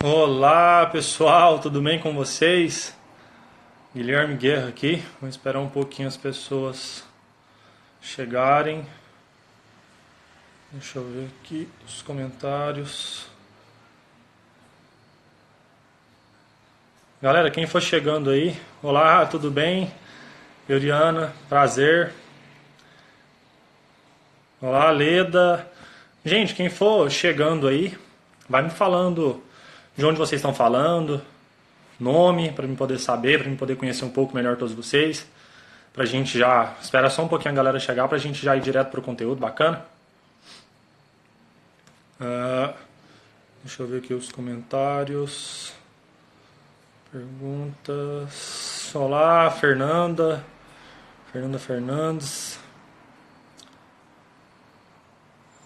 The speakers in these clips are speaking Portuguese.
Olá pessoal, tudo bem com vocês? Guilherme Guerra aqui. Vamos esperar um pouquinho as pessoas chegarem. Deixa eu ver aqui os comentários. Galera, quem for chegando aí, olá, tudo bem? Euriana, prazer. Olá, Leda. Gente, quem for chegando aí, vai me falando de onde vocês estão falando, nome, para mim poder saber, para mim poder conhecer um pouco melhor todos vocês. Pra gente já, espera só um pouquinho a galera chegar pra gente já ir direto pro conteúdo bacana. Deixa eu ver aqui os comentários. Perguntas. Olá, Fernanda. Fernanda Fernandes.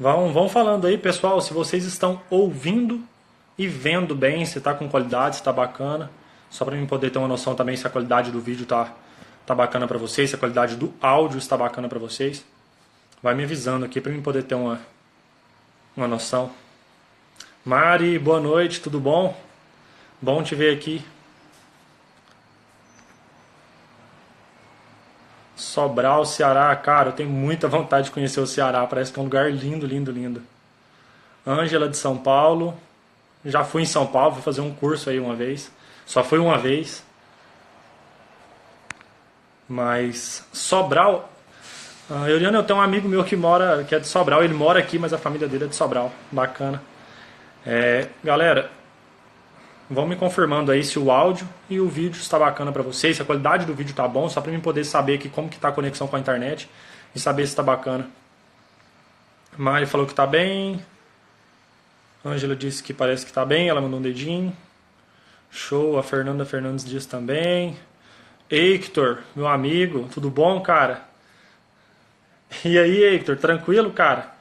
Vão falando aí, pessoal, se vocês estão ouvindo e vendo bem, se tá com qualidade, se tá bacana. Só para mim poder ter uma noção também se a qualidade do vídeo tá bacana para vocês, se a qualidade do áudio está bacana para vocês. Vai me avisando aqui para mim poder ter uma noção. Mari, boa noite, tudo bom? Bom te ver aqui. Sobral, Ceará, cara, eu tenho muita vontade de conhecer o Ceará, parece que é um lugar lindo, lindo, lindo. Ângela de São Paulo, já fui em São Paulo, fui fazer um curso aí uma vez, só fui uma vez. Mas Sobral, Euriano, eu tenho um amigo meu que é de Sobral, ele mora aqui, mas a família dele é de Sobral, bacana. Galera, vão me confirmando aí se o áudio e o vídeo está bacana para vocês, se a qualidade do vídeo tá bom, só para mim poder saber aqui como que tá a conexão com a internet e saber se está bacana. Mari falou que tá bem. Ângela disse que parece que tá bem, ela mandou um dedinho. Show, a Fernanda Fernandes disse também. Hector, meu amigo, tudo bom, cara? E aí, Hector, tranquilo, cara?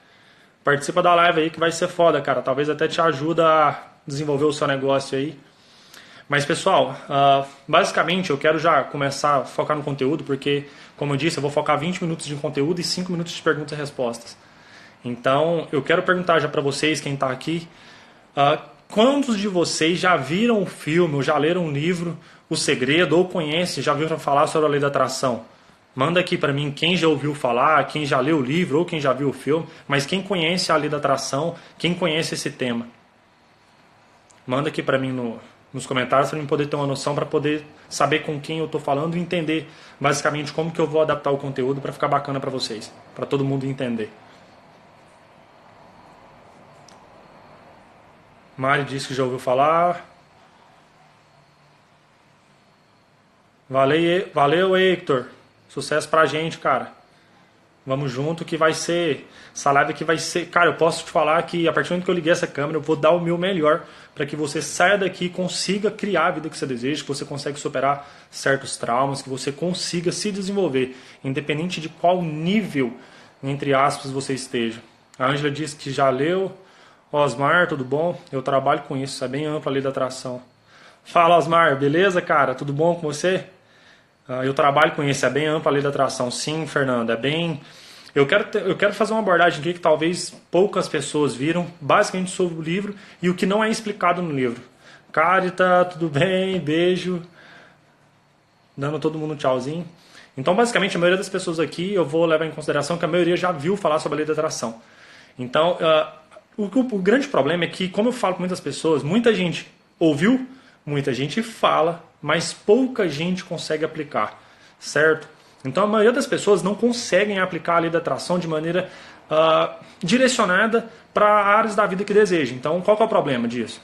Participa da live aí que vai ser foda, cara. Talvez até te ajuda a desenvolver o seu negócio aí. Mas, pessoal, basicamente eu quero já começar a focar no conteúdo, porque, como eu disse, eu vou focar 20 minutos de conteúdo e 5 minutos de perguntas e respostas. Então, eu quero perguntar já pra vocês, quem tá aqui, quantos de vocês já viram o filme ou já leram um livro, O Segredo, ou conhecem, já ouviram falar sobre a lei da atração? Manda aqui pra mim quem já ouviu falar, quem já leu o livro ou quem já viu o filme, mas quem conhece a lei da atração, quem conhece esse tema. Manda aqui pra mim nos comentários para eu poder ter uma noção, para poder saber com quem eu tô falando e entender basicamente como que eu vou adaptar o conteúdo para ficar bacana pra vocês, para todo mundo entender. Mari disse que já ouviu falar. Valeu, Hector. Sucesso pra gente, cara. Vamos junto que vai ser... Essa live aqui vai ser... Cara, eu posso te falar que a partir do momento que eu liguei essa câmera, eu vou dar o meu melhor para que você saia daqui e consiga criar a vida que você deseja, que você consiga superar certos traumas, que você consiga se desenvolver, independente de qual nível, entre aspas, você esteja. A Ângela disse que já leu. Osmar, tudo bom? Eu trabalho com isso, é bem ampla a lei da atração. Fala, Osmar, beleza, cara? Tudo bom com você? Eu trabalho com isso, é bem ampla a lei da atração. Sim, Fernando, é bem... Eu quero fazer uma abordagem aqui que talvez poucas pessoas viram, basicamente sobre o livro e o que não é explicado no livro. Carita, tudo bem? Beijo. Dando todo mundo um tchauzinho. Então, basicamente, a maioria das pessoas aqui, eu vou levar em consideração que a maioria já viu falar sobre a lei da atração. Então, o grande problema é que, como eu falo com muitas pessoas, muita gente ouviu, muita gente fala, mas pouca gente consegue aplicar, certo? Então a maioria das pessoas não conseguem aplicar a lei da atração de maneira direcionada para áreas da vida que desejam. Então qual que é o problema disso?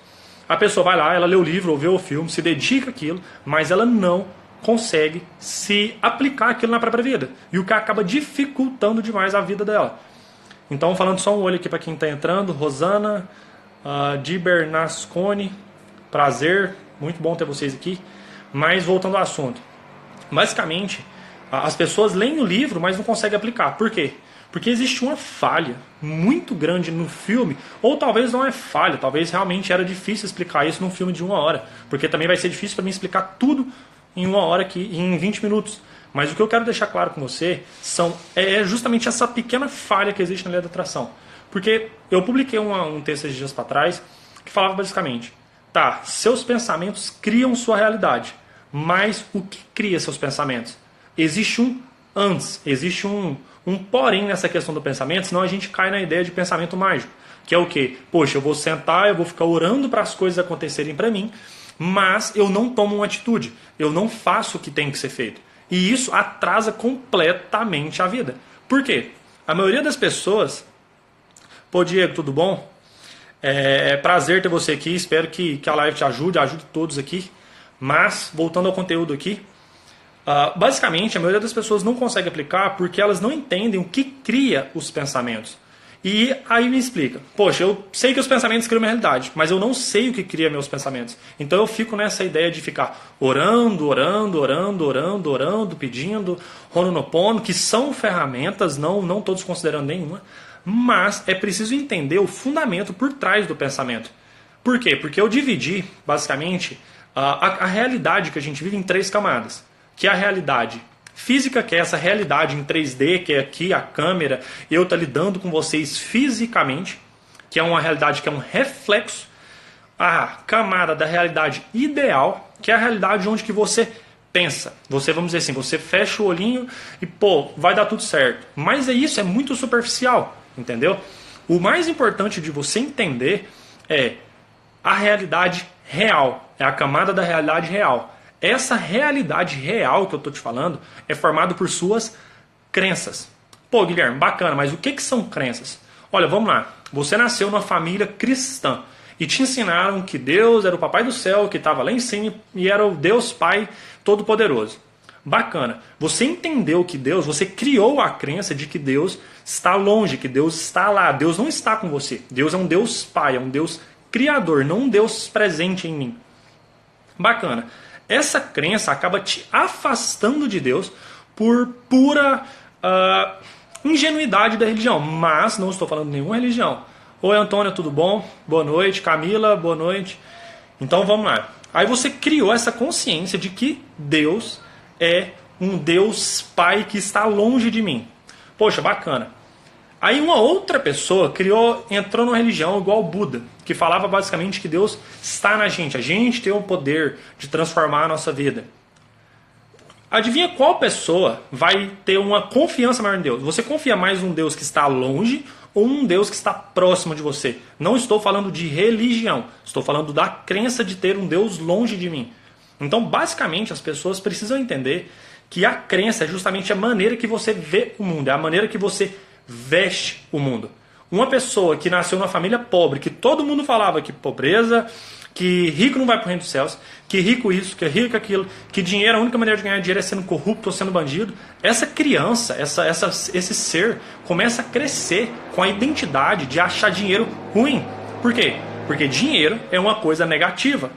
A pessoa vai lá, ela lê o livro ou vê o filme, se dedica àquilo, mas ela não consegue se aplicar aquilo na própria vida. E o que acaba dificultando demais a vida dela. Então, falando só um olho aqui para quem está entrando. Rosana, Di Bernasconi, prazer, muito bom ter vocês aqui. Mas voltando ao assunto. Basicamente, as pessoas leem o livro, mas não conseguem aplicar. Por quê? Porque existe uma falha muito grande no filme, ou talvez não é falha, talvez realmente era difícil explicar isso num filme de 1 hora. Porque também vai ser difícil para mim explicar tudo em 1 hora aqui, em 20 minutos. Mas o que eu quero deixar claro com você é justamente essa pequena falha que existe na lei da atração. Porque eu publiquei um texto esses dias para trás que falava basicamente: Tá, seus pensamentos criam sua realidade. Mas o que cria seus pensamentos? Existe um antes, existe um porém nessa questão do pensamento, senão a gente cai na ideia de pensamento mágico. Que é o quê? Poxa, eu vou sentar, eu vou ficar orando para as coisas acontecerem para mim, mas eu não tomo uma atitude, eu não faço o que tem que ser feito. E isso atrasa completamente a vida. Por quê? A maioria das pessoas... Pô, Diego, tudo bom? É prazer ter você aqui, espero que a live te ajude todos aqui. Mas, voltando ao conteúdo aqui, basicamente a maioria das pessoas não consegue aplicar porque elas não entendem o que cria os pensamentos. E aí me explica, poxa, eu sei que os pensamentos criam minha realidade, mas eu não sei o que cria meus pensamentos. Então eu fico nessa ideia de ficar orando, pedindo, Ho'oponopono, que são ferramentas, não todos considerando nenhuma, mas é preciso entender o fundamento por trás do pensamento. Por quê? Porque eu dividi, basicamente, a realidade que a gente vive em 3 camadas, que é a realidade física, que é essa realidade em 3D, que é aqui a câmera, eu estou lidando com vocês fisicamente, que é uma realidade que é um reflexo. A camada da realidade ideal, que é a realidade onde que você pensa. Você, vamos dizer assim, você fecha o olhinho e, pô, vai dar tudo certo. Mas isso é muito superficial, entendeu? O mais importante de você entender é a realidade real, é a camada da realidade real. Essa realidade real que eu estou te falando é formada por suas crenças. Pô, Guilherme, bacana, mas o que são crenças? Olha, vamos lá. Você nasceu numa família cristã e te ensinaram que Deus era o papai do céu, que estava lá em cima e era o Deus Pai Todo-Poderoso. Bacana. Você entendeu que Deus, você criou a crença de que Deus está longe, que Deus está lá. Deus não está com você. Deus é um Deus Pai, é um Deus Criador, não um Deus presente em mim. Bacana. Essa crença acaba te afastando de Deus por pura ingenuidade da religião. Mas não estou falando de nenhuma religião. Oi, Antônio, tudo bom? Boa noite. Camila, boa noite. Então vamos lá. Aí você criou essa consciência de que Deus é um Deus Pai que está longe de mim. Poxa, bacana. Aí uma outra pessoa entrou numa religião igual Buda, que falava basicamente que Deus está na gente, a gente tem o poder de transformar a nossa vida. Adivinha qual pessoa vai ter uma confiança maior em Deus? Você confia mais num Deus que está longe ou um Deus que está próximo de você? Não estou falando de religião, estou falando da crença de ter um Deus longe de mim. Então, basicamente, as pessoas precisam entender que a crença é justamente a maneira que você vê o mundo, é a maneira que você veste o mundo. Uma pessoa que nasceu numa família pobre, que todo mundo falava que pobreza, que rico não vai para o reino dos céus, que rico isso, que rico aquilo, que dinheiro, a única maneira de ganhar dinheiro é sendo corrupto ou sendo bandido. Essa criança, esse ser, começa a crescer com a identidade de achar dinheiro ruim. Por quê? Porque dinheiro é uma coisa negativa.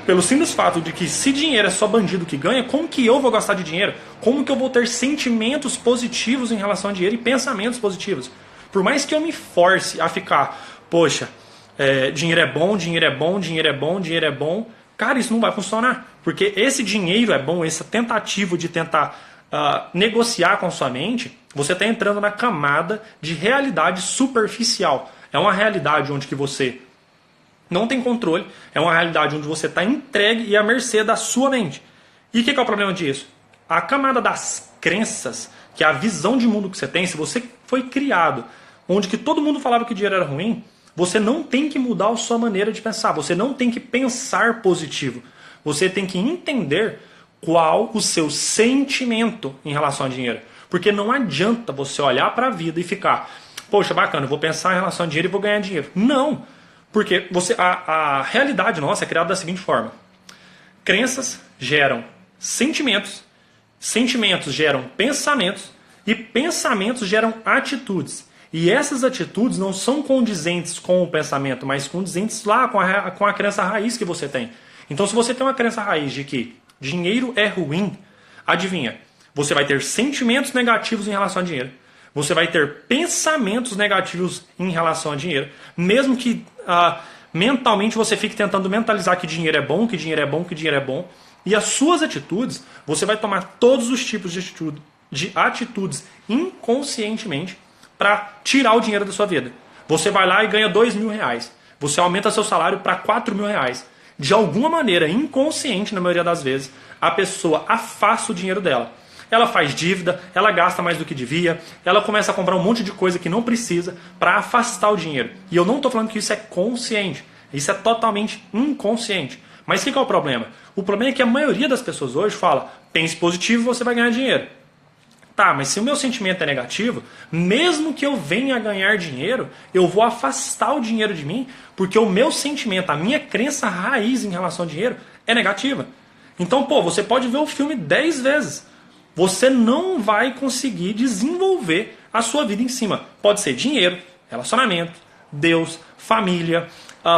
Pelo simples fato de que se dinheiro é só bandido que ganha, como que eu vou gastar de dinheiro? Como que eu vou ter sentimentos positivos em relação a dinheiro e pensamentos positivos? Por mais que eu me force a ficar, poxa, dinheiro é bom, dinheiro é bom, dinheiro é bom, dinheiro é bom, cara, isso não vai funcionar. Porque esse dinheiro é bom, essa tentativa de tentar negociar com a sua mente, você está entrando na camada de realidade superficial. É uma realidade onde que você não tem controle, é uma realidade onde você está entregue e à mercê da sua mente. E o que é o problema disso? A camada das crenças, que é a visão de mundo que você tem, se você foi criado onde que todo mundo falava que dinheiro era ruim, você não tem que mudar a sua maneira de pensar, você não tem que pensar positivo, você tem que entender qual o seu sentimento em relação ao dinheiro. Porque não adianta você olhar para a vida e ficar, poxa, bacana, eu vou pensar em relação ao dinheiro e vou ganhar dinheiro. Não! Porque a realidade nossa é criada da seguinte forma. Crenças geram sentimentos, sentimentos geram pensamentos e pensamentos geram atitudes. E essas atitudes não são condizentes com o pensamento, mas condizentes lá com a crença raiz que você tem. Então se você tem uma crença raiz de que dinheiro é ruim, adivinha, você vai ter sentimentos negativos em relação ao dinheiro. Você vai ter pensamentos negativos em relação a dinheiro, mesmo que mentalmente você fique tentando mentalizar que dinheiro é bom, que dinheiro é bom, que dinheiro é bom. E as suas atitudes, você vai tomar todos os tipos de atitudes inconscientemente para tirar o dinheiro da sua vida. Você vai lá e ganha R$2.000. Você aumenta seu salário para R$4.000. de alguma maneira, inconsciente na maioria das vezes, a pessoa afasta o dinheiro dela. Ela faz dívida, ela gasta mais do que devia, ela começa a comprar um monte de coisa que não precisa para afastar o dinheiro. E eu não estou falando que isso é consciente, isso é totalmente inconsciente. Mas o que é o problema? O problema é que a maioria das pessoas hoje fala, pense positivo e você vai ganhar dinheiro. Tá, mas se o meu sentimento é negativo, mesmo que eu venha a ganhar dinheiro, eu vou afastar o dinheiro de mim, porque o meu sentimento, a minha crença raiz em relação ao dinheiro é negativa. Então, você pode ver o filme 10 vezes. Você não vai conseguir desenvolver a sua vida em cima. Pode ser dinheiro, relacionamento, Deus, família,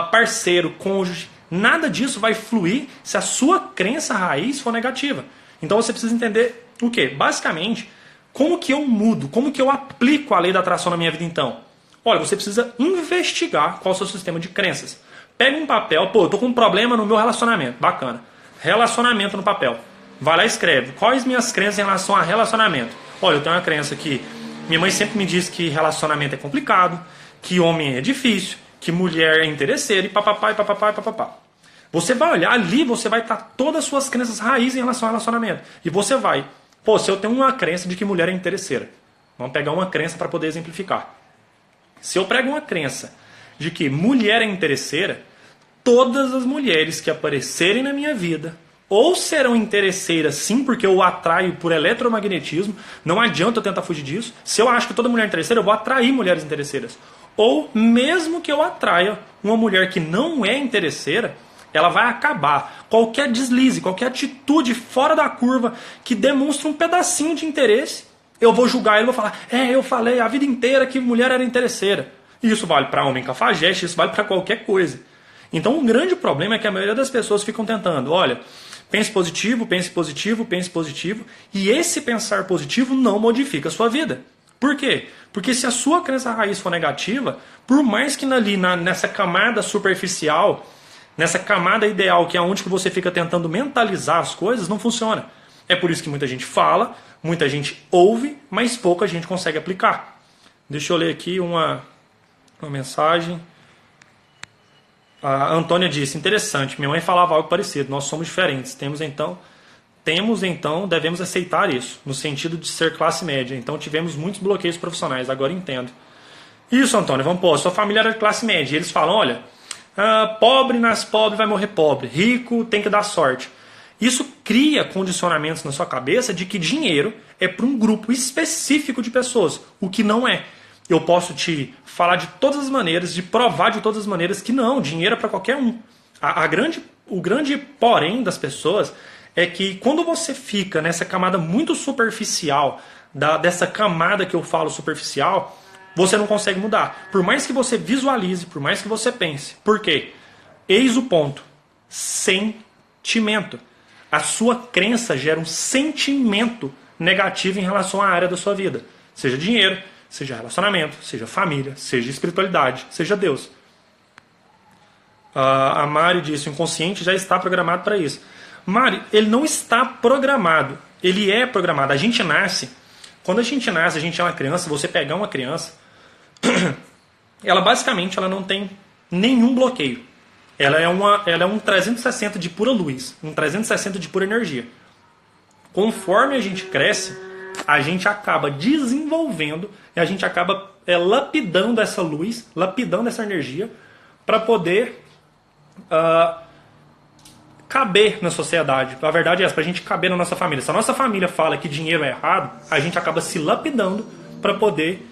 parceiro, cônjuge. Nada disso vai fluir se a sua crença raiz for negativa. Então você precisa entender o quê? Basicamente, como que eu mudo? Como que eu aplico a lei da atração na minha vida então? Olha, você precisa investigar qual é o seu sistema de crenças. Pega um papel, eu tô com um problema no meu relacionamento. Bacana. Relacionamento no papel. Vai lá e escreve. Quais minhas crenças em relação a relacionamento? Olha, eu tenho uma crença que minha mãe sempre me diz que relacionamento é complicado, que homem é difícil, que mulher é interesseira e papapá e papapá e papapá. Você vai olhar ali, você vai estar todas as suas crenças raízes em relação ao relacionamento. E você vai... se eu tenho uma crença de que mulher é interesseira, vamos pegar uma crença para poder exemplificar. Se eu prego uma crença de que mulher é interesseira, todas as mulheres que aparecerem na minha vida ou serão interesseiras sim, porque eu atraio por eletromagnetismo, não adianta eu tentar fugir disso. Se eu acho que toda mulher é interesseira, eu vou atrair mulheres interesseiras. Ou mesmo que eu atraia uma mulher que não é interesseira, ela vai acabar. Qualquer deslize, qualquer atitude fora da curva que demonstre um pedacinho de interesse, eu vou julgar ele e vou falar, eu falei a vida inteira que mulher era interesseira. E isso vale para homem cafajeste, isso vale para qualquer coisa. Então um grande problema é que a maioria das pessoas ficam tentando, olha, pense positivo, pense positivo, pense positivo, e esse pensar positivo não modifica a sua vida. Por quê? Porque se a sua crença raiz for negativa, por mais que nessa camada superficial, nessa camada ideal, que é onde que você fica tentando mentalizar as coisas, não funciona. É por isso que muita gente fala, muita gente ouve, mas pouca gente consegue aplicar. Deixa eu ler aqui uma mensagem. A Antônia disse, interessante, minha mãe falava algo parecido, nós somos diferentes, devemos aceitar isso, no sentido de ser classe média. Então tivemos muitos bloqueios profissionais, agora entendo. Isso, Antônia, sua família era de classe média, e eles falam, olha, pobre nasce pobre, vai morrer pobre, rico tem que dar sorte. Isso cria condicionamentos na sua cabeça de que dinheiro é para um grupo específico de pessoas, o que não é. Eu posso te falar de todas as maneiras, de provar de todas as maneiras que não, dinheiro é para qualquer um. O grande porém das pessoas é que quando você fica nessa camada muito superficial, dessa camada que eu falo superficial, você não consegue mudar. Por mais que você visualize, por mais que você pense. Por quê? Eis o ponto. Sentimento. A sua crença gera um sentimento negativo em relação à área da sua vida. Seja dinheiro, seja relacionamento, seja família, seja espiritualidade, seja Deus. A Mari disse, o inconsciente já está programado para isso. Mari, ele não está programado. Ele é programado. A gente nasce. Quando a gente nasce, a gente é uma criança. Você pegar uma criança, ela basicamente não tem nenhum bloqueio. Ela é um 360 de pura luz, um 360 de pura energia. Conforme a gente cresce, a gente acaba desenvolvendo e a gente acaba lapidando essa luz, lapidando essa energia para poder caber na sociedade. A verdade é essa, para a gente caber na nossa família. Se a nossa família fala que dinheiro é errado, a gente acaba se lapidando para poder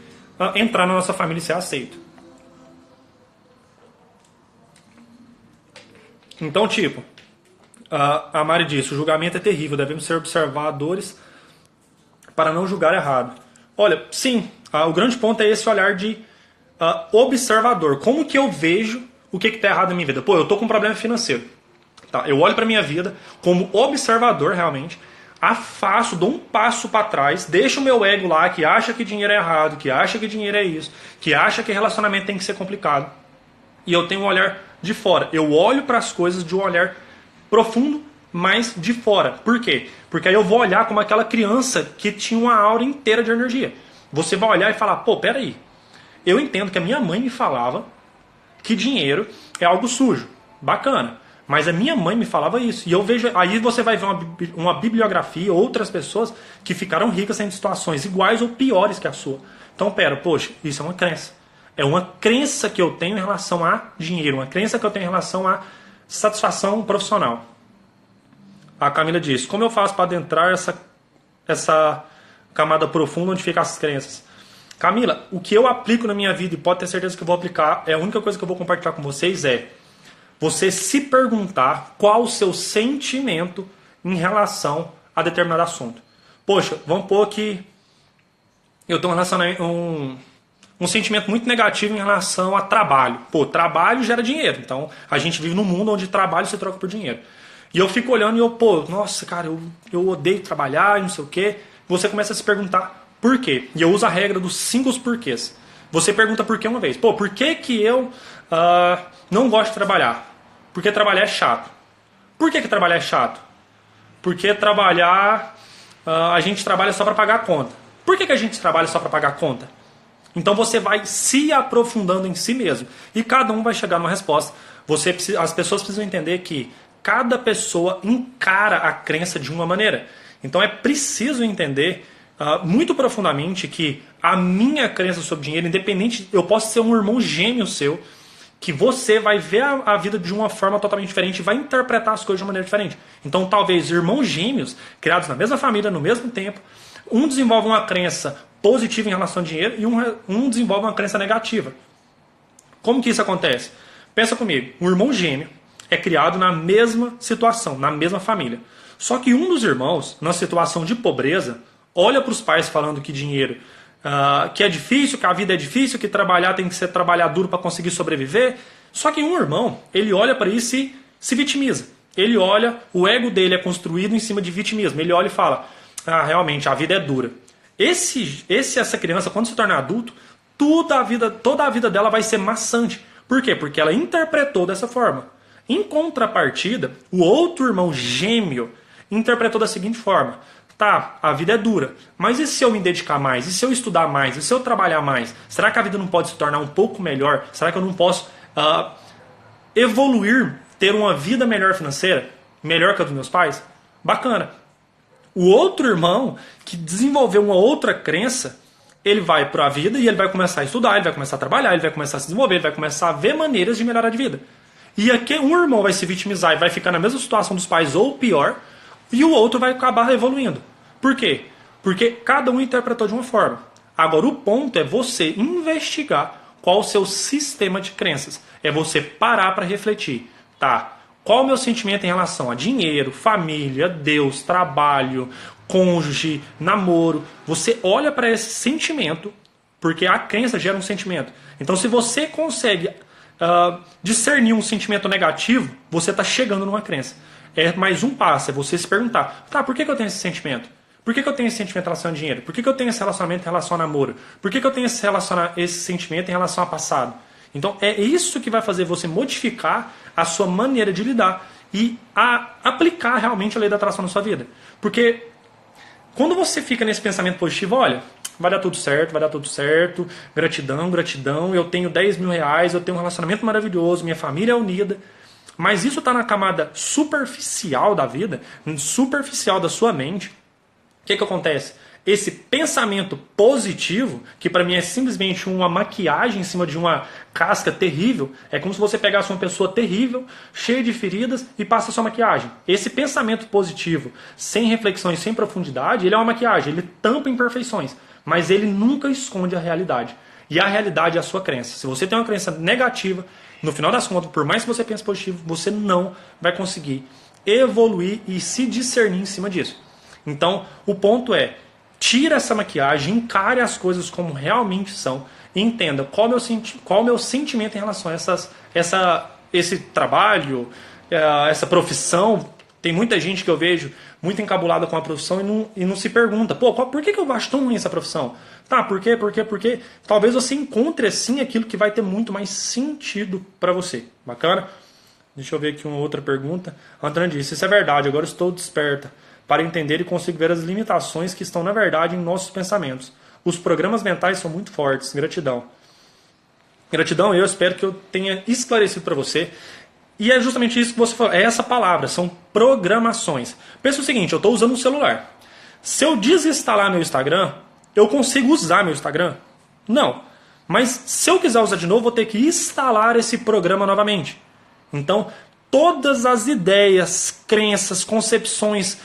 entrar na nossa família e ser aceito. Então, a Mari disse, o julgamento é terrível, devemos ser observadores para não julgar errado. Olha, sim, o grande ponto é esse olhar de observador. Como que eu vejo o que está errado na minha vida? Eu estou com um problema financeiro. Tá? Eu olho para a minha vida como observador realmente, afasto, dou um passo para trás, deixo o meu ego lá que acha que dinheiro é errado, que acha que dinheiro é isso, que acha que relacionamento tem que ser complicado. E eu tenho um olhar de fora. Eu olho para as coisas de um olhar profundo, mas de fora. Por quê? Porque aí eu vou olhar como aquela criança que tinha uma aura inteira de energia. Você vai olhar e falar, peraí. Eu entendo que a minha mãe me falava que dinheiro é algo sujo. Bacana. Mas a minha mãe me falava isso. E eu vejo. Aí você vai ver uma bibliografia, outras pessoas que ficaram ricas em situações iguais ou piores que a sua. Então, poxa, isso é uma crença. É uma crença que eu tenho em relação a dinheiro, uma crença que eu tenho em relação a satisfação profissional. A Camila diz: como eu faço para adentrar essa camada profunda onde ficam as crenças? Camila, o que eu aplico na minha vida, e pode ter certeza que eu vou aplicar, a única coisa que eu vou compartilhar com vocês é você se perguntar qual o seu sentimento em relação a determinado assunto. Poxa, vamos pôr que eu tenho um sentimento muito negativo em relação a trabalho. Pô, trabalho gera dinheiro. Então, a gente vive num mundo onde trabalho se troca por dinheiro. E eu fico olhando e nossa, cara, eu odeio trabalhar e não sei o quê. Você começa a se perguntar por quê. E eu uso a regra dos 5 porquês. Você pergunta por quê uma vez. Por que eu não gosto de trabalhar? Porque trabalhar é chato. Por que trabalhar é chato? Porque trabalhar, a gente trabalha só para pagar a conta. Por que a gente trabalha só para pagar a conta? Então você vai se aprofundando em si mesmo. E cada um vai chegar numa resposta. As pessoas precisam entender que cada pessoa encara a crença de uma maneira. Então é preciso entender muito profundamente que a minha crença sobre dinheiro, independente, eu posso ser um irmão gêmeo seu, que você vai ver a vida de uma forma totalmente diferente e vai interpretar as coisas de uma maneira diferente. Então talvez irmãos gêmeos, criados na mesma família, no mesmo tempo, um desenvolve uma crença positiva em relação ao dinheiro e um desenvolve uma crença negativa. Como que isso acontece? Pensa comigo, um irmão gêmeo é criado na mesma situação, na mesma família. Só que um dos irmãos, na situação de pobreza, olha para os pais falando que dinheiro, que é difícil, que a vida é difícil, que trabalhar tem que ser trabalhar duro para conseguir sobreviver. Só que um irmão, ele olha para isso e se vitimiza. Ele olha, o ego dele é construído em cima de vitimismo. Ele olha e fala, realmente, a vida é dura. Essa criança, quando se tornar adulto, toda a vida dela vai ser maçante. Por quê? Porque ela interpretou dessa forma. Em contrapartida, o outro irmão gêmeo interpretou da seguinte forma: tá, a vida é dura, mas e se eu me dedicar mais? E se eu estudar mais? E se eu trabalhar mais? Será que a vida não pode se tornar um pouco melhor? Será que eu não posso evoluir, ter uma vida melhor financeira? Melhor que a dos meus pais? Bacana. O outro irmão que desenvolveu uma outra crença, ele vai para a vida e ele vai começar a estudar, ele vai começar a trabalhar, ele vai começar a se desenvolver, ele vai começar a ver maneiras de melhorar de vida. E aqui um irmão vai se vitimizar e vai ficar na mesma situação dos pais ou pior, e o outro vai acabar evoluindo. Por quê? Porque cada um interpretou de uma forma. Agora o ponto é você investigar qual o seu sistema de crenças. É você parar para refletir. Tá, qual o meu sentimento em relação a dinheiro, família, Deus, trabalho, cônjuge, namoro? Você olha para esse sentimento, porque a crença gera um sentimento. Então se você consegue discernir um sentimento negativo, você está chegando numa crença. É mais um passo, é você se perguntar, tá, por que eu tenho esse sentimento? Por que eu tenho esse sentimento em relação a dinheiro? Por que eu tenho esse relacionamento em relação a namoro? Por que eu tenho esse sentimento em relação ao passado? Então é isso que vai fazer você modificar a sua maneira de lidar e aplicar realmente a lei da atração na sua vida. Porque quando você fica nesse pensamento positivo, olha, vai dar tudo certo, gratidão, gratidão, eu tenho 10 mil reais, eu tenho um relacionamento maravilhoso, minha família é unida. Mas isso está na camada superficial da vida, superficial da sua mente. O que acontece? Esse pensamento positivo, que para mim é simplesmente uma maquiagem em cima de uma casca terrível, é como se você pegasse uma pessoa terrível, cheia de feridas, e passa a sua maquiagem. Esse pensamento positivo, sem reflexões, sem profundidade, ele é uma maquiagem, ele tampa imperfeições, mas ele nunca esconde a realidade. E a realidade é a sua crença. Se você tem uma crença negativa, no final das contas, por mais que você pense positivo, você não vai conseguir evoluir e se discernir em cima disso. Então, o ponto é, tira essa maquiagem, encare as coisas como realmente são e entenda qual é o meu sentimento em relação a esse trabalho, essa profissão. Tem muita gente que eu vejo muito encabulada com a profissão e não se pergunta, por que eu acho tão ruim essa profissão? Tá, por quê? Porque talvez você encontre assim aquilo que vai ter muito mais sentido para você. Bacana? Deixa eu ver aqui uma outra pergunta. Antônio disse, isso é verdade, agora estou desperta para entender e consigo ver as limitações que estão na verdade em nossos pensamentos. Os programas mentais são muito fortes. Gratidão. Gratidão, eu espero que eu tenha esclarecido para você. E é justamente isso que você falou, é essa palavra, são programações. Pensa o seguinte, eu estou usando um celular. Se eu desinstalar meu Instagram, eu consigo usar meu Instagram? Não. Mas se eu quiser usar de novo, vou ter que instalar esse programa novamente. Então, todas as ideias, crenças, concepções,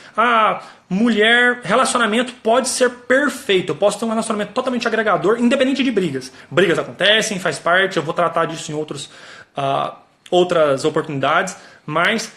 mulher, relacionamento pode ser perfeito. Eu posso ter um relacionamento totalmente agregador, independente de brigas. Brigas acontecem, faz parte, eu vou tratar disso em outras oportunidades, mas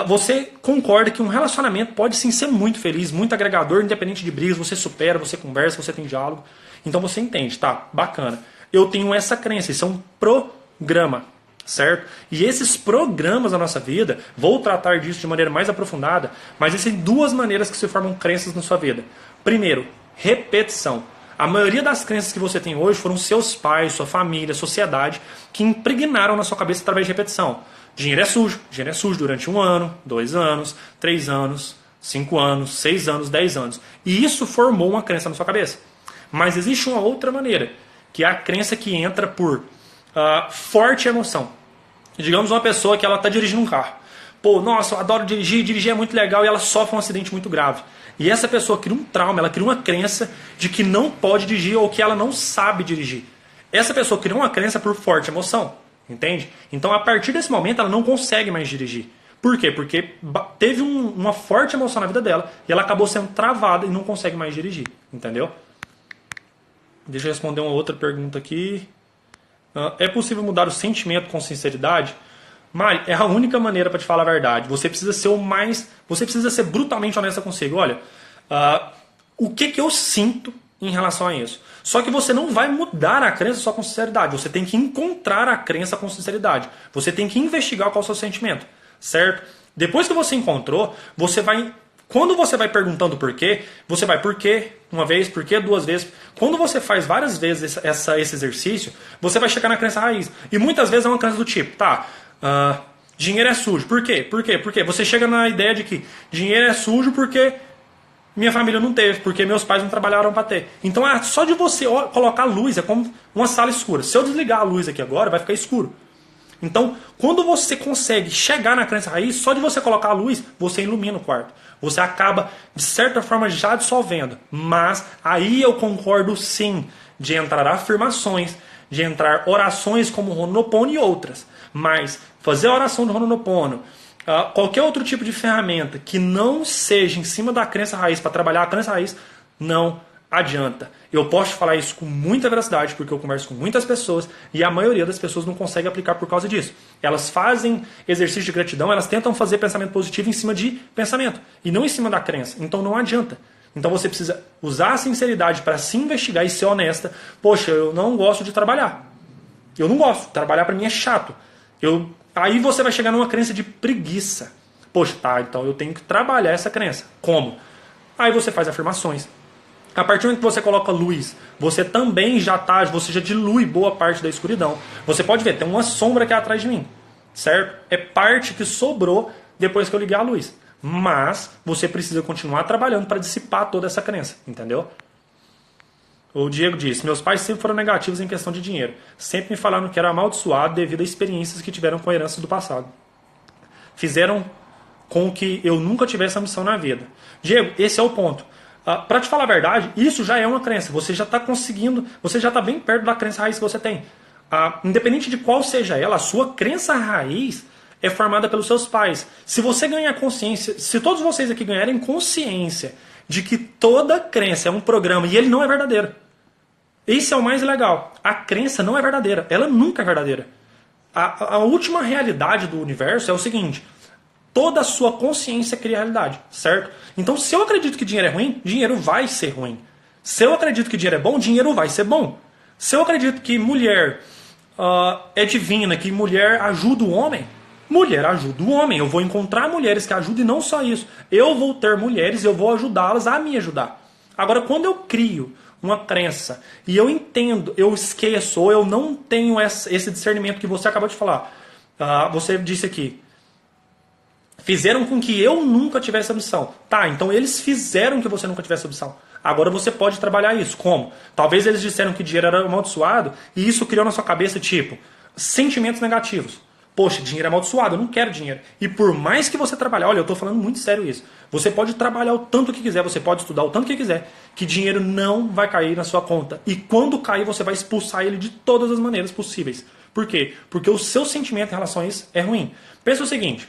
você concorda que um relacionamento pode sim ser muito feliz, muito agregador, independente de brigas, você supera, você conversa, você tem diálogo. Então você entende, tá, bacana. Eu tenho essa crença, isso é um programa, certo? E esses programas da nossa vida, vou tratar disso de maneira mais aprofundada, mas existem duas maneiras que se formam crenças na sua vida. Primeiro, repetição. A maioria das crenças que você tem hoje foram seus pais, sua família, sociedade, que impregnaram na sua cabeça através de repetição. Dinheiro é sujo durante 1 ano, 2 anos, 3 anos, 5 anos, 6 anos, 10 anos. E isso formou uma crença na sua cabeça. Mas existe uma outra maneira, que é a crença que entra por forte emoção. Digamos uma pessoa que ela está dirigindo um carro. Pô, nossa, eu adoro dirigir é muito legal, e ela sofre um acidente muito grave. E essa pessoa cria um trauma, ela cria uma crença de que não pode dirigir ou que ela não sabe dirigir. Essa pessoa criou uma crença por forte emoção, entende? Então, a partir desse momento, ela não consegue mais dirigir. Por quê? Porque teve uma forte emoção na vida dela e ela acabou sendo travada e não consegue mais dirigir, entendeu? Deixa eu responder uma outra pergunta aqui. É possível mudar o sentimento com sinceridade? Mari, é a única maneira para te falar a verdade. Você precisa ser você precisa ser brutalmente honesta consigo. Olha, o que eu sinto em relação a isso? Só que você não vai mudar a crença só com sinceridade. Você tem que encontrar a crença com sinceridade. Você tem que investigar qual é o seu sentimento, certo? Depois que você encontrou, quando você vai perguntando por quê, você vai por quê uma vez, por quê 2 vezes. Quando você faz várias vezes esse exercício, você vai chegar na crença raiz. E muitas vezes é uma crença do tipo, dinheiro é sujo. Por quê? Porque você chega na ideia de que dinheiro é sujo porque minha família não teve, porque meus pais não trabalharam para ter. Então só de você colocar a luz, é como uma sala escura. Se eu desligar a luz aqui agora, vai ficar escuro. Então, quando você consegue chegar na crença raiz, só de você colocar a luz, você ilumina o quarto. Você acaba, de certa forma, já dissolvendo. Mas aí eu concordo sim de entrar afirmações, de entrar orações como o Ho'oponopono e outras. Mas fazer a oração do Ho'oponopono, qualquer outro tipo de ferramenta que não seja em cima da crença raiz, para trabalhar a crença raiz, não adianta. Eu posso te falar isso com muita veracidade, porque eu converso com muitas pessoas e a maioria das pessoas não consegue aplicar por causa disso. Elas fazem exercício de gratidão, elas tentam fazer pensamento positivo em cima de pensamento e não em cima da crença. Então não adianta. Então você precisa usar a sinceridade para se investigar e ser honesta. Poxa, eu não gosto de trabalhar. Eu não gosto. Trabalhar para mim é chato. Aí você vai chegar numa crença de preguiça. Poxa, então eu tenho que trabalhar essa crença. Como? Aí você faz afirmações. A partir do momento que você coloca luz, você também você já dilui boa parte da escuridão. Você pode ver, tem uma sombra aqui atrás de mim, certo? É parte que sobrou depois que eu liguei a luz. Mas você precisa continuar trabalhando para dissipar toda essa crença, entendeu? O Diego disse, meus pais sempre foram negativos em questão de dinheiro. Sempre me falaram que era amaldiçoado devido a experiências que tiveram com heranças do passado. Fizeram com que eu nunca tivesse ambição na vida. Diego, esse é o ponto. Para te falar a verdade, isso já é uma crença. Você já está conseguindo, você já está bem perto da crença raiz que você tem. Independente de qual seja ela, a sua crença raiz é formada pelos seus pais. Se você ganhar consciência, se todos vocês aqui ganharem consciência de que toda crença é um programa e ele não é verdadeiro. Esse é o mais legal. A crença não é verdadeira. Ela nunca é verdadeira. A última realidade do universo é o seguinte. Toda a sua consciência cria realidade, certo? Então, se eu acredito que dinheiro é ruim, dinheiro vai ser ruim. Se eu acredito que dinheiro é bom, dinheiro vai ser bom. Se eu acredito que mulher é divina, que mulher ajuda o homem, mulher ajuda o homem. Eu vou encontrar mulheres que ajudam e não só isso. Eu vou ter mulheres e eu vou ajudá-las a me ajudar. Agora, quando eu crio uma crença e eu entendo, eu esqueço, ou eu não tenho esse discernimento que você acabou de falar. Você disse aqui, fizeram com que eu nunca tivesse ambição. Então eles fizeram que você nunca tivesse ambição. Agora você pode trabalhar isso. Como? Talvez eles disseram que dinheiro era amaldiçoado e isso criou na sua cabeça, sentimentos negativos. Poxa, dinheiro é amaldiçoado, eu não quero dinheiro. E por mais que você trabalhar, olha, eu estou falando muito sério isso. Você pode trabalhar o tanto que quiser, você pode estudar o tanto que quiser, que dinheiro não vai cair na sua conta. E quando cair, você vai expulsar ele de todas as maneiras possíveis. Por quê? Porque o seu sentimento em relação a isso é ruim. Pensa o seguinte,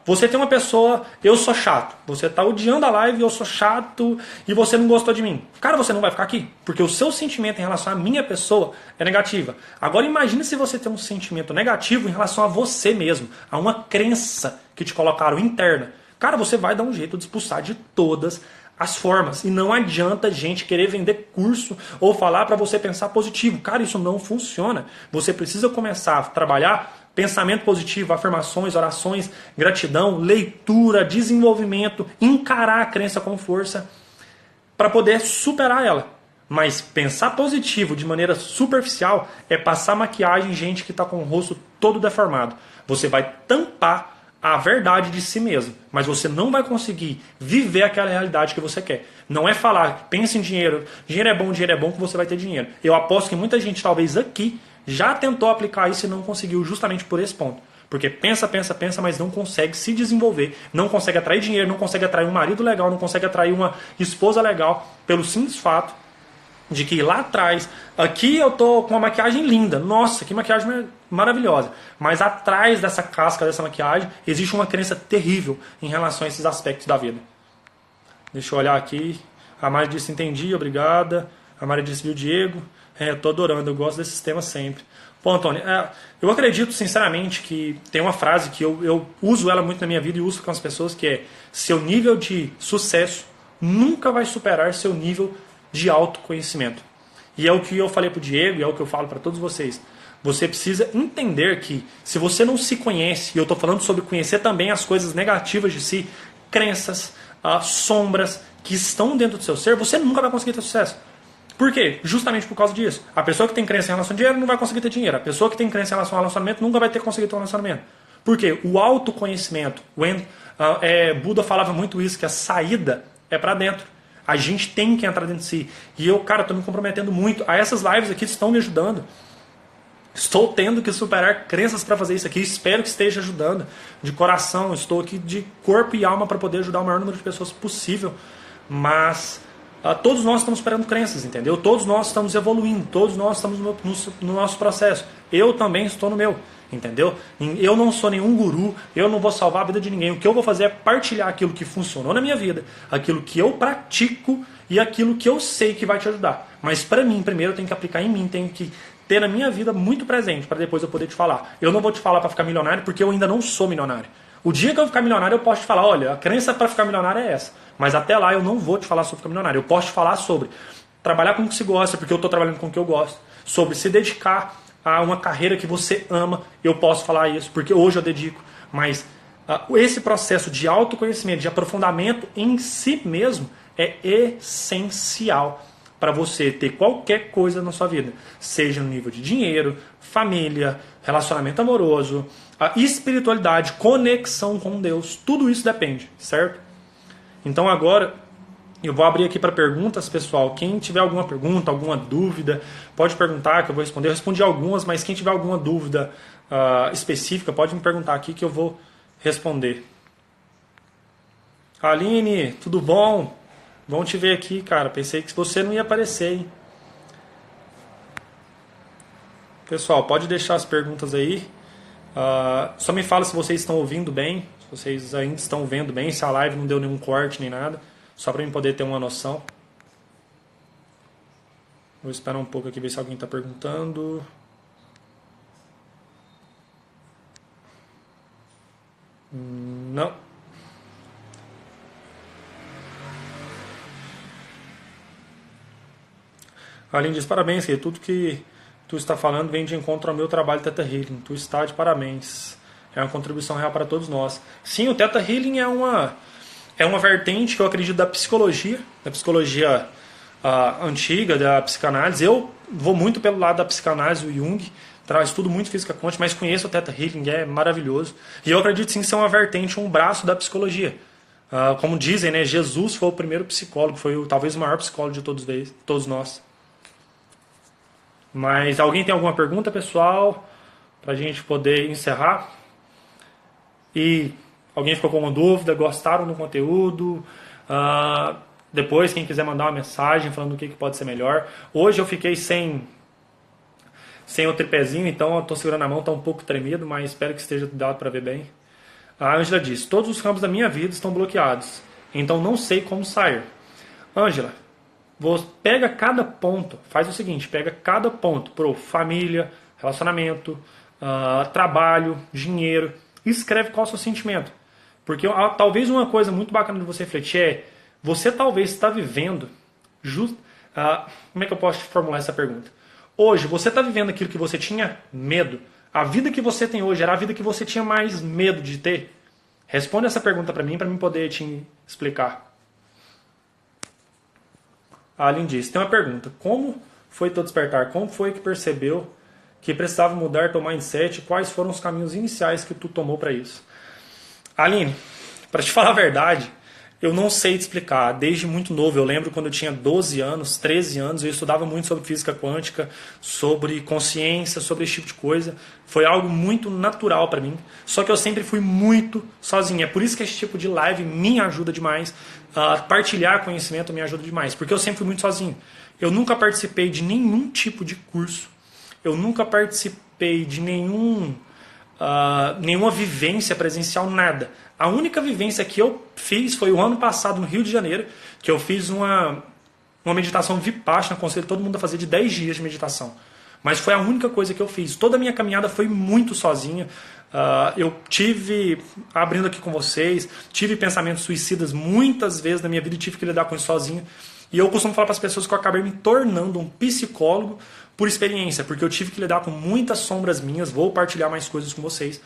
você tem uma pessoa, eu sou chato, você está odiando a live, eu sou chato e você não gostou de mim. Cara, você não vai ficar aqui, porque o seu sentimento em relação à minha pessoa é negativa. Agora imagine se você tem um sentimento negativo em relação a você mesmo, a uma crença que te colocaram interna. Cara, você vai dar um jeito de expulsar de todas as formas. E não adianta gente querer vender curso ou falar para você pensar positivo. Cara, isso não funciona. Você precisa começar a trabalhar pensamento positivo, afirmações, orações, gratidão, leitura, desenvolvimento, encarar a crença com força para poder superar ela. Mas pensar positivo de maneira superficial é passar maquiagem em gente que está com o rosto todo deformado. Você vai tampar a verdade de si mesmo, mas você não vai conseguir viver aquela realidade que você quer. Não é falar, pense em dinheiro é bom que você vai ter dinheiro. Eu aposto que muita gente, talvez aqui, já tentou aplicar isso e não conseguiu justamente por esse ponto. Porque pensa, mas não consegue se desenvolver, não consegue atrair dinheiro, não consegue atrair um marido legal, não consegue atrair uma esposa legal, pelo simples fato de que lá atrás, aqui eu tô com uma maquiagem linda, nossa, que maquiagem maravilhosa, mas atrás dessa casca, dessa maquiagem, existe uma crença terrível em relação a esses aspectos da vida. Deixa eu olhar aqui, a Mari disse, entendi, obrigada, a Mari disse, viu, Diego, eu tô adorando, eu gosto desses temas sempre. Pô, Antônio, eu acredito sinceramente que tem uma frase que eu uso ela muito na minha vida e uso com as pessoas, que é, seu nível de sucesso nunca vai superar seu nível de autoconhecimento. E é o que eu falei para o Diego e é o que eu falo para todos vocês. Você precisa entender que se você não se conhece, e eu estou falando sobre conhecer também as coisas negativas de si, crenças, sombras que estão dentro do seu ser, você nunca vai conseguir ter sucesso. Por quê? Justamente por causa disso. A pessoa que tem crença em relação ao dinheiro não vai conseguir ter dinheiro. A pessoa que tem crença em relação ao relacionamento nunca vai conseguir ter um relacionamento. Por quê? O autoconhecimento. Buda falava muito isso, que a saída é para dentro. A gente tem que entrar dentro de si. E eu, cara, estou me comprometendo muito. Essas lives aqui estão me ajudando. Estou tendo que superar crenças para fazer isso aqui. Espero que esteja ajudando. De coração, estou aqui de corpo e alma para poder ajudar o maior número de pessoas possível. Mas todos nós estamos superando crenças, entendeu? Todos nós estamos evoluindo. Todos nós estamos no nosso processo. Eu também estou no meu. Entendeu? Eu não sou nenhum guru, eu não vou salvar a vida de ninguém. O que eu vou fazer é partilhar aquilo que funcionou na minha vida, aquilo que eu pratico e aquilo que eu sei que vai te ajudar. Mas para mim, primeiro eu tenho que aplicar em mim, tenho que ter na minha vida muito presente para depois eu poder te falar. Eu não vou te falar para ficar milionário porque eu ainda não sou milionário. O dia que eu ficar milionário eu posso te falar, olha, a crença para ficar milionário é essa. Mas até lá eu não vou te falar sobre ficar milionário. Eu posso te falar sobre trabalhar com o que se gosta, porque eu estou trabalhando com o que eu gosto. Sobre se dedicar a uma carreira que você ama, eu posso falar isso, porque hoje eu dedico, mas esse processo de autoconhecimento, de aprofundamento em si mesmo é essencial para você ter qualquer coisa na sua vida, seja no nível de dinheiro, família, relacionamento amoroso, a espiritualidade, conexão com Deus, tudo isso depende, certo? Então agora eu vou abrir aqui para perguntas, pessoal. Quem tiver alguma pergunta, alguma dúvida, pode perguntar que eu vou responder. Eu respondi algumas, mas quem tiver alguma dúvida específica, pode me perguntar aqui que eu vou responder. Aline, tudo bom? Bom te ver aqui, cara. Pensei que você não ia aparecer, hein? Pessoal, pode deixar as perguntas aí. Só me fala se vocês estão ouvindo bem, se vocês ainda estão vendo bem, se a live não deu nenhum corte nem nada. Só para eu poder ter uma noção. Vou esperar um pouco aqui, ver se alguém está perguntando. Não. Aline diz, parabéns, que tudo que tu está falando vem de encontro ao meu trabalho Theta Healing. Tu está de parabéns. É uma contribuição real para todos nós. Sim, o Theta Healing é uma vertente que eu acredito da psicologia antiga, da psicanálise. Eu vou muito pelo lado da psicanálise, o Jung, estudo muito física quântica, mas conheço o Theta Healing, é maravilhoso. E eu acredito sim ser uma vertente, um braço da psicologia. Como dizem, né, Jesus foi o primeiro psicólogo, foi talvez o maior psicólogo de todos nós. Mas alguém tem alguma pergunta, pessoal? para a gente poder encerrar. E alguém ficou com uma dúvida, gostaram do conteúdo? Depois, quem quiser mandar uma mensagem falando o que pode ser melhor. Hoje eu fiquei sem o tripézinho, então eu estou segurando a mão, está um pouco tremido, mas espero que esteja dado para ver bem. A Ângela diz: todos os campos da minha vida estão bloqueados, então não sei como sair. Ângela, pega cada ponto, faz o seguinte, pega cada ponto pro família, relacionamento, trabalho, dinheiro, e escreve qual é o seu sentimento. Porque talvez uma coisa muito bacana de você refletir é, você talvez está vivendo, como é que eu posso formular essa pergunta? Hoje, você está vivendo aquilo que você tinha medo? A vida que você tem hoje era a vida que você tinha mais medo de ter? Responde essa pergunta para mim poder te explicar. A Aline diz, tem uma pergunta, como foi teu despertar? Como foi que percebeu que precisava mudar teu mindset? Quais foram os caminhos iniciais que tu tomou para isso? Aline, para te falar a verdade, eu não sei te explicar. Desde muito novo, eu lembro quando eu tinha 12 anos, 13 anos, eu estudava muito sobre física quântica, sobre consciência, sobre esse tipo de coisa. Foi algo muito natural para mim. Só que eu sempre fui muito sozinho. É por isso que esse tipo de live me ajuda demais. Partilhar conhecimento me ajuda demais. Porque eu sempre fui muito sozinho. Eu nunca participei de nenhum tipo de curso. Eu nunca participei de nenhuma vivência presencial, nada. A única vivência que eu fiz foi o ano passado no Rio de Janeiro, que eu fiz uma meditação Vipassana, aconselho todo mundo a fazer de 10 dias de meditação. Mas foi a única coisa que eu fiz. Toda a minha caminhada foi muito sozinha. Eu tive, abrindo aqui com vocês, tive pensamentos suicidas muitas vezes na minha vida e tive que lidar com isso sozinho. E eu costumo falar para as pessoas que eu acabei me tornando um psicólogo por experiência, porque eu tive que lidar com muitas sombras minhas, vou partilhar mais coisas com vocês.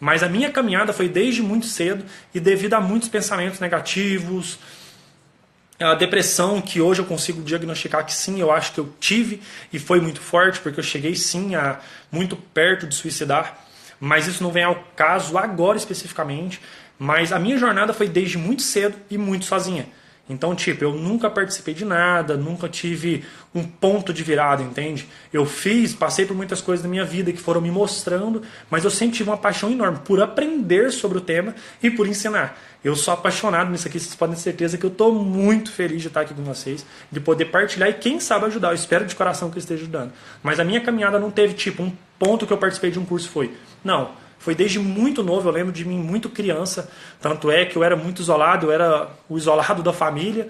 Mas a minha caminhada foi desde muito cedo e devido a muitos pensamentos negativos, a depressão, que hoje eu consigo diagnosticar que sim, eu acho que eu tive e foi muito forte, porque eu cheguei sim a muito perto de suicidar, mas isso não vem ao caso agora especificamente, mas a minha jornada foi desde muito cedo e muito sozinha. Então, eu nunca participei de nada, nunca tive um ponto de virada, entende? Eu passei por muitas coisas na minha vida que foram me mostrando, mas eu sempre tive uma paixão enorme por aprender sobre o tema e por ensinar. Eu sou apaixonado nisso aqui, vocês podem ter certeza que eu estou muito feliz de estar aqui com vocês, de poder partilhar e quem sabe ajudar. Eu espero de coração que eu esteja ajudando. Mas a minha caminhada não teve um ponto que eu participei de um curso foi. Não. Foi desde muito novo, eu lembro de mim muito criança, tanto é que eu era muito isolado, eu era o isolado da família,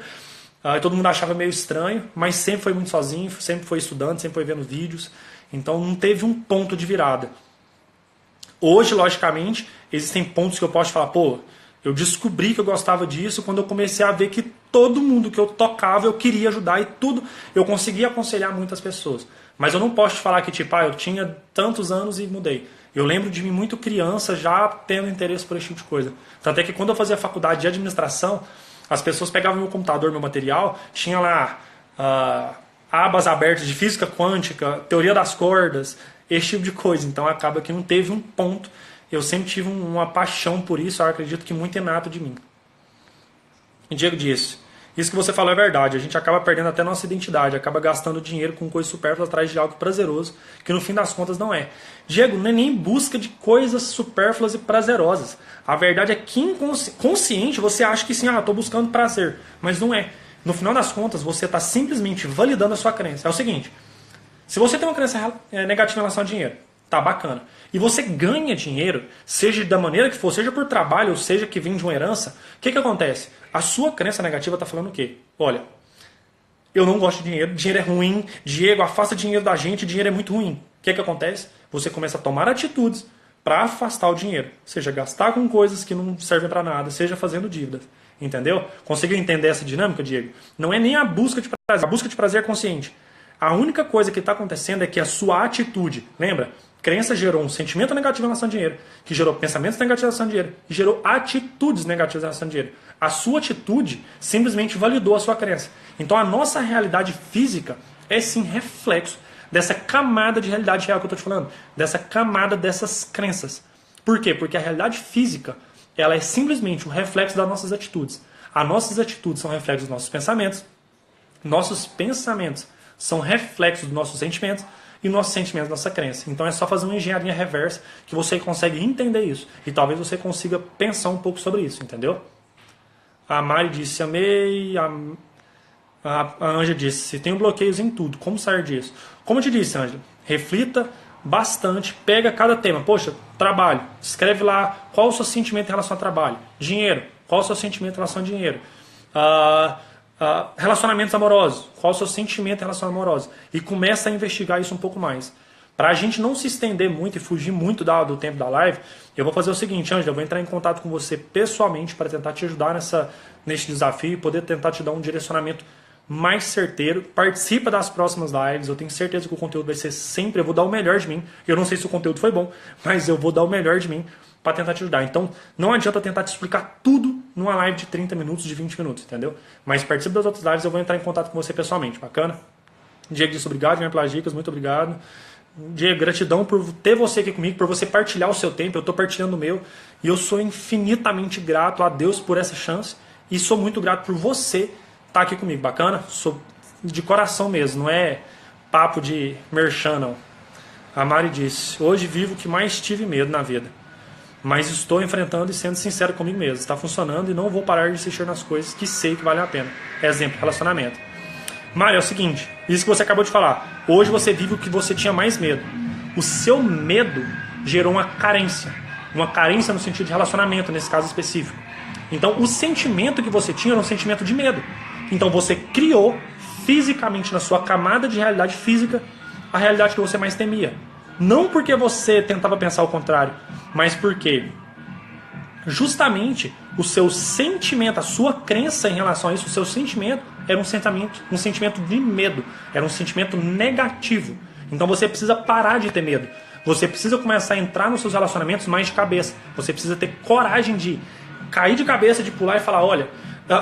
todo mundo achava meio estranho, mas sempre foi muito sozinho, sempre foi estudando, sempre foi vendo vídeos, então não teve um ponto de virada. Hoje, logicamente, existem pontos que eu posso falar, eu descobri que eu gostava disso quando eu comecei a ver que todo mundo que eu tocava eu queria ajudar e tudo, eu conseguia aconselhar muitas pessoas. Mas eu não posso te falar que eu tinha tantos anos e mudei. Eu lembro de mim muito criança já tendo interesse por esse tipo de coisa. Tanto é que quando eu fazia faculdade de administração, as pessoas pegavam meu computador, meu material, tinha lá abas abertas de física quântica, teoria das cordas, esse tipo de coisa. Então acaba que não teve um ponto. Eu sempre tive uma paixão por isso, eu acredito que muito inato de mim. E Diego disse, isso que você falou é verdade, a gente acaba perdendo até nossa identidade, acaba gastando dinheiro com coisas supérfluas atrás de algo prazeroso, que no fim das contas não é. Diego, não é nem busca de coisas supérfluas e prazerosas. A verdade é que inconsciente você acha que sim, estou buscando prazer, mas não é. No final das contas, você está simplesmente validando a sua crença. É o seguinte, se você tem uma crença negativa em relação ao dinheiro, tá bacana, e você ganha dinheiro, seja da maneira que for, seja por trabalho, ou seja que vem de uma herança, o que acontece? A sua crença negativa está falando o quê? Olha, eu não gosto de dinheiro, dinheiro é ruim, Diego, afasta dinheiro da gente, dinheiro é muito ruim. O que acontece? Você começa a tomar atitudes para afastar o dinheiro. Seja gastar com coisas que não servem para nada, seja fazendo dívidas. Entendeu? Conseguiu entender essa dinâmica, Diego? Não é nem a busca de prazer, a busca de prazer é consciente. A única coisa que está acontecendo é que a sua atitude, lembra? Crença gerou um sentimento negativo em relação ao dinheiro, que gerou pensamentos negativos em relação ao dinheiro, que gerou atitudes negativas em relação ao dinheiro. A sua atitude simplesmente validou a sua crença. Então a nossa realidade física é sim reflexo dessa camada de realidade real que eu estou te falando, dessa camada dessas crenças. Por quê? Porque a realidade física ela é simplesmente um reflexo das nossas atitudes. As nossas atitudes são reflexos dos nossos pensamentos são reflexos dos nossos sentimentos, e nosso sentimento, nossa crença. Então é só fazer uma engenharia reversa que você consegue entender isso. E talvez você consiga pensar um pouco sobre isso, entendeu? A Mari disse, amei. A Ângela disse, tem bloqueios em tudo, como sair disso? Como eu te disse, Ângela, reflita bastante, pega cada tema. Poxa, trabalho, escreve lá qual o seu sentimento em relação ao trabalho. Dinheiro, qual o seu sentimento em relação ao dinheiro. Relacionamentos amorosos, qual o seu sentimento em relação a amorosos. E começa a investigar isso um pouco mais. Para a gente não se estender muito e fugir muito do tempo da live, eu vou fazer o seguinte, Ângela, eu vou entrar em contato com você pessoalmente para tentar te ajudar nesse desafio e poder tentar te dar um direcionamento mais certeiro. Participa das próximas lives, eu tenho certeza que o conteúdo vai ser sempre, eu vou dar o melhor de mim. Eu não sei se o conteúdo foi bom, mas eu vou dar o melhor de mim para tentar te ajudar. Então, não adianta tentar te explicar tudo numa live de 30 minutos, de 20 minutos, entendeu? Mas participa das outras lives, eu vou entrar em contato com você pessoalmente, bacana? Diego disse obrigado, Guilherme, pelas dicas, muito obrigado. Diego, gratidão por ter você aqui comigo, por você partilhar o seu tempo, eu estou partilhando o meu, e eu sou infinitamente grato a Deus por essa chance, e sou muito grato por você estar aqui comigo, bacana? Sou de coração mesmo, não é papo de merchan, não. A Mari disse, hoje vivo o que mais tive medo na vida, mas estou enfrentando e sendo sincero comigo mesmo. Está funcionando e não vou parar de insistir nas coisas que sei que valem a pena. Exemplo, relacionamento. Mário, é o seguinte, isso que você acabou de falar. Hoje você vive o que você tinha mais medo. O seu medo gerou uma carência. Uma carência no sentido de relacionamento, nesse caso específico. Então, o sentimento que você tinha era um sentimento de medo. Então, você criou fisicamente na sua camada de realidade física a realidade que você mais temia. Não porque você tentava pensar o contrário, mas porque justamente o seu sentimento, a sua crença em relação a isso, o seu sentimento era um sentimento de medo, era um sentimento negativo. Então você precisa parar de ter medo. Você precisa começar a entrar nos seus relacionamentos mais de cabeça. Você precisa ter coragem de cair de cabeça, de pular e falar, olha,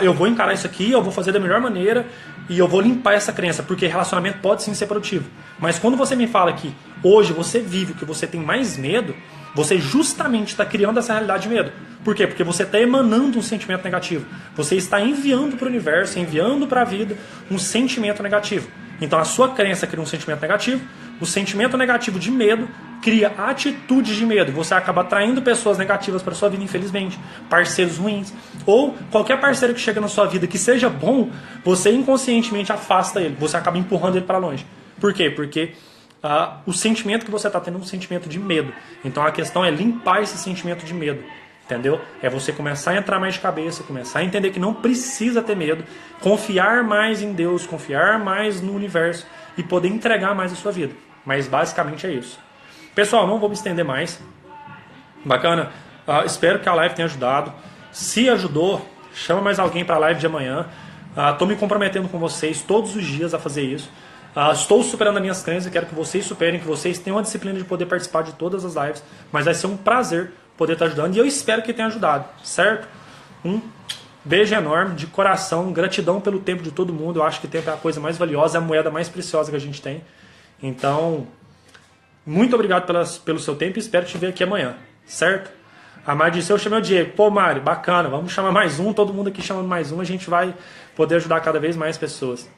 eu vou encarar isso aqui, eu vou fazer da melhor maneira e eu vou limpar essa crença, porque relacionamento pode sim ser produtivo. Mas quando você me fala que hoje você vive o que você tem mais medo, você justamente está criando essa realidade de medo. Por quê? Porque você está emanando um sentimento negativo. Você está enviando para o universo, enviando para a vida um sentimento negativo. Então a sua crença cria um sentimento negativo, o sentimento negativo de medo cria atitudes de medo. Você acaba atraindo pessoas negativas para sua vida, infelizmente, parceiros ruins, ou qualquer parceiro que chega na sua vida que seja bom, você inconscientemente afasta ele, você acaba empurrando ele para longe. Por quê? Porque o sentimento que você está tendo é um sentimento de medo. Então a questão é limpar esse sentimento de medo. Entendeu? É você começar a entrar mais de cabeça, começar a entender que não precisa ter medo, confiar mais em Deus, confiar mais no universo e poder entregar mais a sua vida. Mas basicamente é isso. Pessoal, não vou me estender mais. Bacana? Espero que a live tenha ajudado. Se ajudou, chama mais alguém para a live de amanhã. Estou me comprometendo com vocês todos os dias a fazer isso. Estou superando as minhas crenças e quero que vocês superem, que vocês tenham a disciplina de poder participar de todas as lives. Mas vai ser um prazer poder estar ajudando e eu espero que tenha ajudado, certo? Um beijo enorme, de coração, gratidão pelo tempo de todo mundo. Eu acho que o tempo é a coisa mais valiosa, é a moeda mais preciosa que a gente tem. Então, muito obrigado pelo seu tempo e espero te ver aqui amanhã, certo? A Mari disse, eu chamei o Diego. Pô, Mari, bacana, vamos chamar mais um, todo mundo aqui chamando mais um, a gente vai poder ajudar cada vez mais pessoas.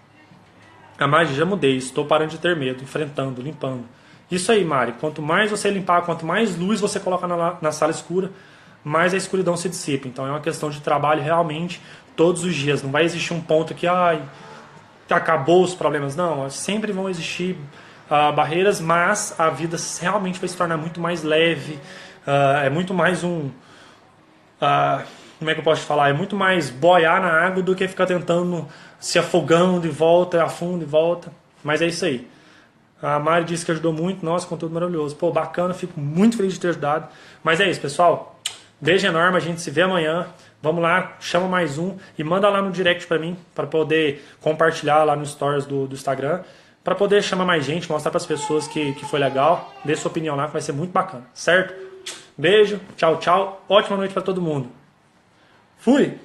A Mari, já mudei, estou parando de ter medo, enfrentando, limpando. Isso aí, Mari, quanto mais você limpar, quanto mais luz você coloca na sala escura, mais a escuridão se dissipa. Então é uma questão de trabalho realmente todos os dias. Não vai existir um ponto que acabou os problemas. Não, sempre vão existir barreiras, mas a vida realmente vai se tornar muito mais leve. É muito mais como é que eu posso te falar? É muito mais boiar na água do que ficar tentando se afogando de volta, afunda e volta. Mas é isso aí. A Mari disse que ajudou muito. Nossa, conteúdo maravilhoso. Pô, bacana, fico muito feliz de ter ajudado. Mas é isso, pessoal. Beijo enorme, a gente se vê amanhã. Vamos lá, chama mais um e manda lá no direct pra mim, para poder compartilhar lá no stories do Instagram, para poder chamar mais gente, mostrar para as pessoas que foi legal. Dê sua opinião lá, que vai ser muito bacana, certo? Beijo, tchau, tchau. Ótima noite para todo mundo. Fui!